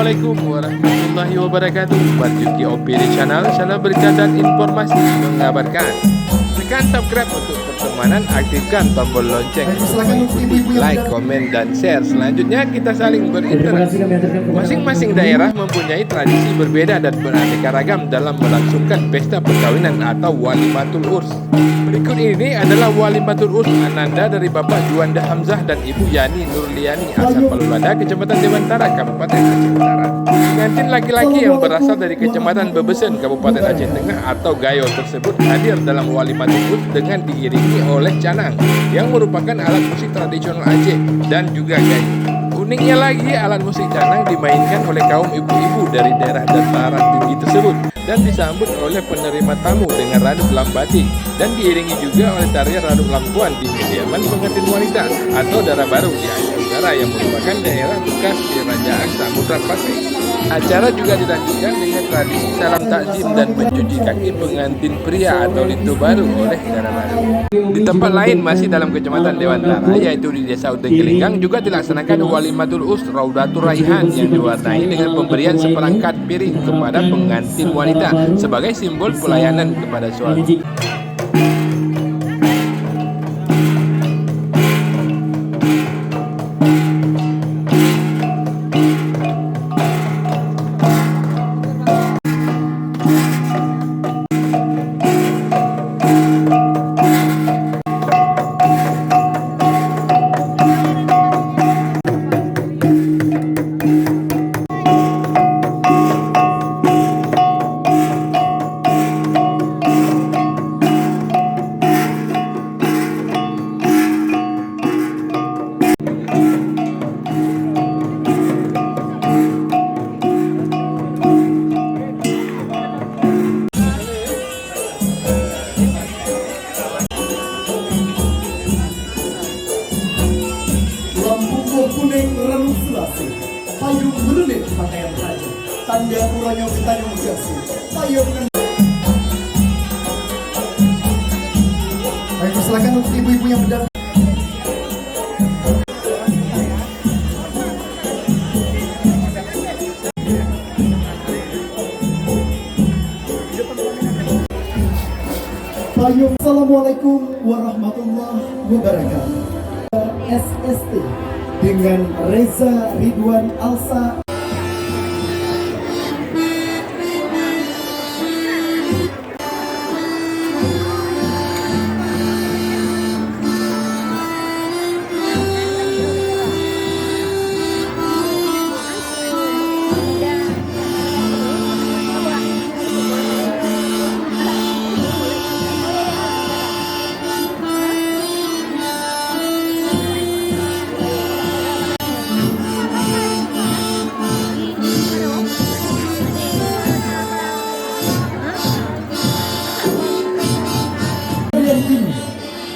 Assalamualaikum warahmatullahi wabarakatuh. Berjuki Opini Channel, channel berita dan informasi mengabarkan. Tekan subscribe untuk pertemanan, aktifkan tombol lonceng untuk mengikuti like, komen, dan share. Selanjutnya kita saling berinteraksi. Masing-masing daerah mempunyai tradisi berbeda dan beraneka ragam dalam melangsungkan pesta perkawinan atau walimatul urs. Berikut ini adalah walimatul urs Ananda dari Bapak Juanda Hamzah dan Ibu Yani Nurliani asal Palulada, Kecamatan Dewantara, Kabupaten Aceh Utara. Pengantin laki-laki yang berasal dari Kecamatan Bebesen, Kabupaten Aceh Tengah atau Gayo tersebut hadir dalam walimatul urs dengan diiringi oleh canang yang merupakan alat musik tradisional Aceh dan juga gayo. Uniknya lagi, alat musik canang dimainkan oleh kaum ibu-ibu dari daerah dataran tinggi tersebut dan disambut oleh penerima tamu dengan radu lambati dan diiringi juga oleh tarian radu lampuan di kediaman pengantin wanita atau Dara Baru di Aceh Utara yang merupakan daerah bekas kerajaan Samudra Pasir. Acara juga dilanjutkan dengan tradisi salam takzim dan mencuci kaki pengantin pria atau lintu baru oleh Dara Baru. Di tempat lain masih dalam Kecamatan Dewantara, yaitu di Desa Uteng Kelinggang, juga dilaksanakan walimatul urs Raudatul Raihan yang diwarnai dengan pemberian seperangkat piring kepada pengantin wanita sebagai simbol pelayanan kepada suami. Kuning renung selasi, payung menulis pakaian raja, tanda uranya ketanyong jasi, payung Baik, persilakan untuk ibu-ibu yang berdiri. Payung. Assalamualaikum warahmatullahi wabarakatuh. SST dengan Reza Ridwan Alsa.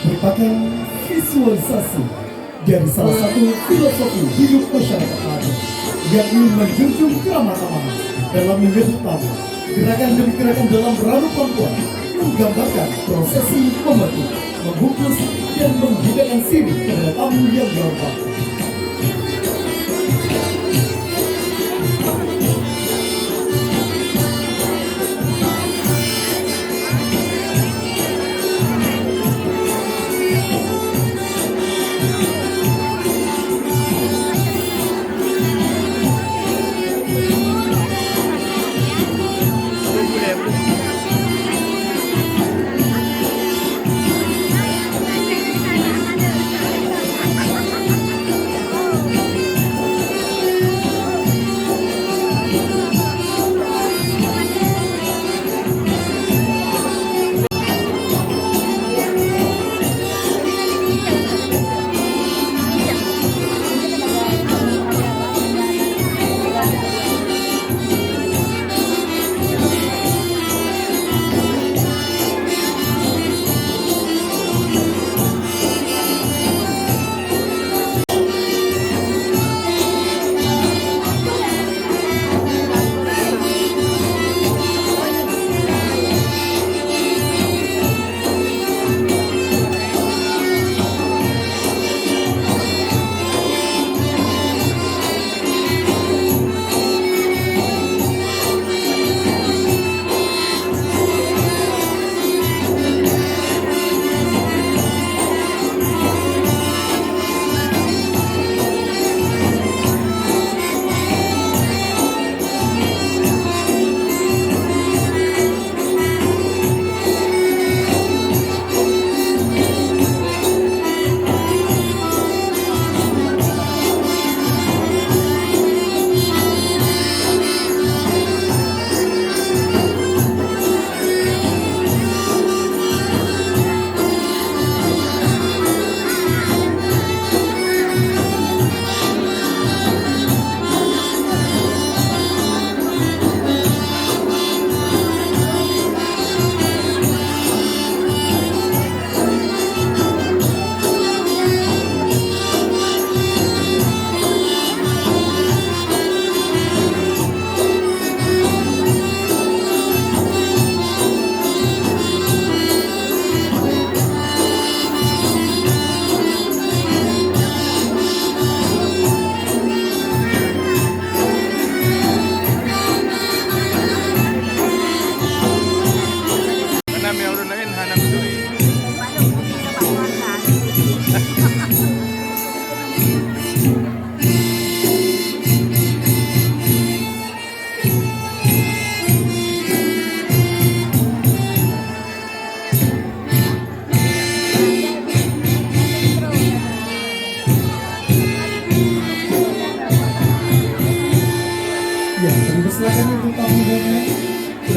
Merupakan visualisasi dari salah satu filosofi hidup masyarakat Aceh, yakni menjunjung keramah-tamahan dalam menyambut tamu. Gerakan demi gerakan dalam ranu perempuan menggambarkan prosesi membentuk, membungkus, dan menghidangkan siri kepada tamu yang berhormat.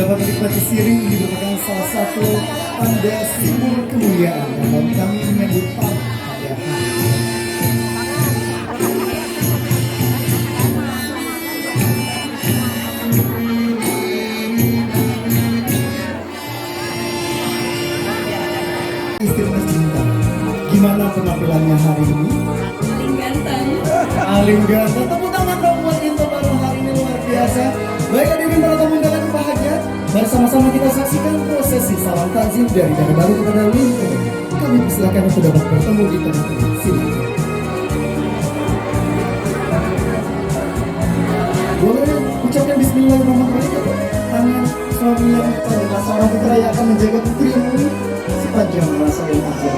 dapat menikmati sirih ini merupakan salah satu tanda simbol kemuliaan dalam kami menyambut tamu pada hari ini. Istri Mas Cinta, gimana penampilannya hari ini? Paling ganteng. Tepuk tangan dong buat Into baru hari ini luar biasa. Baik hadirin para tamu undangan yang bahagia, bersama-sama kita saksikan prosesi salam takzim dari Dana Baru kepada Linto. Kami persilakan untuk dapat bertemu di tengah-tengah sini. Boleh ucapkan Bismillahirrahmanirrahim. Tangan suami yang telah seorang putra yang akan menjaga putrimu sepanjang masa yang akhir.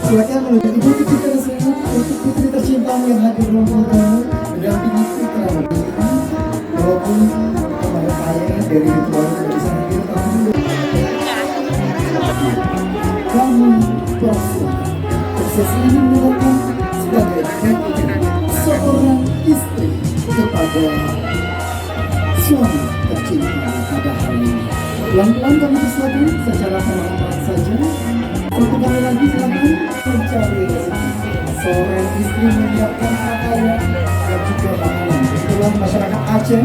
Silakan menuju ibu kita tersebut untuk putri tercintamu yang hadir dalam pernikahan mendampingi putra ini. Walaupun kepada saya dari ritual tidak bisa hadir, tapi kamu bersuara. Proses ini merupakan sebagai ganti seorang istri kepada suami tercinta pada hari ini. Pelan-pelan kami diselami secara perlahan saja. Satu kali lagi silakan mencari rezeki. Seorang istri menyiapkan pakaian dan juga makanan. Itulah masyarakat Aceh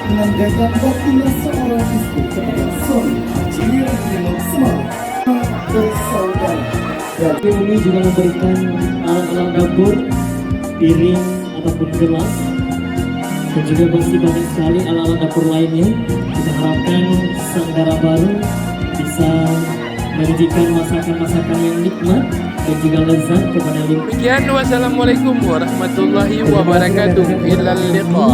menandakan baktinya seorang istri kepada suami. Cilir dengan semangat bersaudara. Dan ini juga memberikan alat-alat dapur, piring ataupun gelas, dan juga masih banyak sekali alat-alat dapur lainnya. Kita harapkan sang dara baru bisa menyajikan masakan-masakan yang nikmat dan juga lezat kepada Demikian, wassalamualaikum warahmatullahi wabarakatuh. Illal liqa.